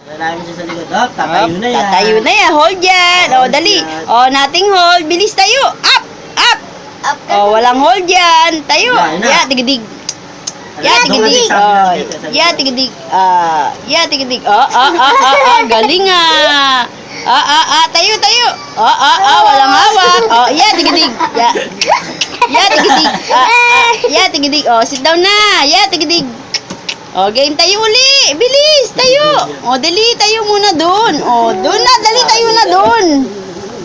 Lalaki siya sa likod. Oh, tatayo na yan. Tatayo na yan. Hold yan. O, dali. O, nating hold. Bilis tayo. Up! Up! O, walang hold yan. Tayo. Ya, tigidig. Ya, tigidig. Ya, tigidig. Ya, tigidig. Galing ah. Tayo. Walang hawak. Ya, tigidig. Ya, tigidig. Ya, tigidig. O, sit down na. Ya, tigidig. O, game tayo uli. Bilis, tayo. O, dali, tayo muna doon. O, doon na, dali, tayo na doon.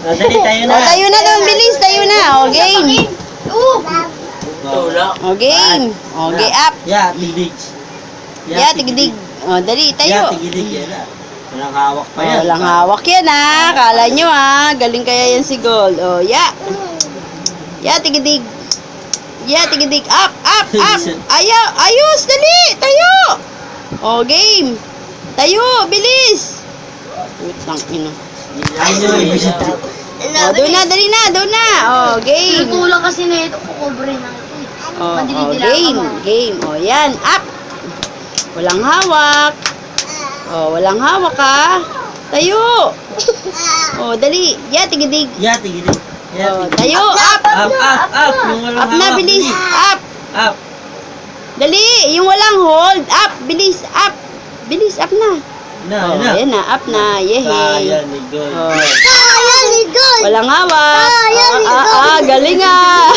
Dali, tayo na. O, tayo na doon, bilis, tayo na. O, game. O, game. O, game up. Ya, tigidig. Ya, tigidig. O, dali, Ya, tayo. tigidig yan ah. Walang hawak pa O, yan. walang hawak yan ah. Kala nyo ah. Galing kaya yan si Gold. O, ya. Ya, tigidig. Ya, tigidig. Up. Ayaw. Ayos, dali. Tayo. O, game. Tayo, bilis. Utang ino. O, doon na, dali na, doon na. O, game. Kulang kasi na ito, kukubre na ito. O, game. O, yan. Up. Walang hawak. O, walang hawak ha. Tayo. O, dali. Ya, tigidig. Ya, tigidig. Ya, O, tigidig. tayo. Up. Up. Yung walang Up na, hawak, bilis. Up. Up. Dali. Yung walang hold. Up. Bilis. Up. Bilis. Up na. Na, O, na. yan na. Up na. Yehey. Kaya ni Gold. O, Kaya ni Gold! walang hawak. Galing ah.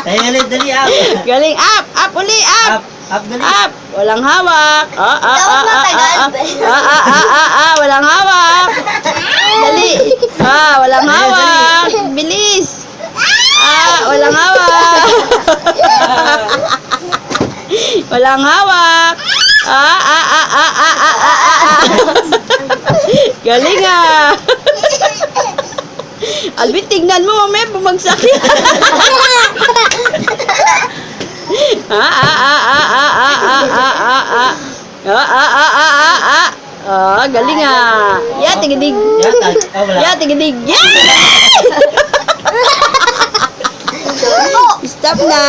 Tayo ulit, dali, up. Galing. Up. Up uli. Up. Up, dali. Up. Walang hawak. Walang hawak. Dali. Walang hawak. Bilis. Walang hawak. Walang hawak. Galing ah. Alvin, tignan mo, mamaya bumagsak yan. Galing ah. Ya, tigidig. Ya, tigidig. Stop na.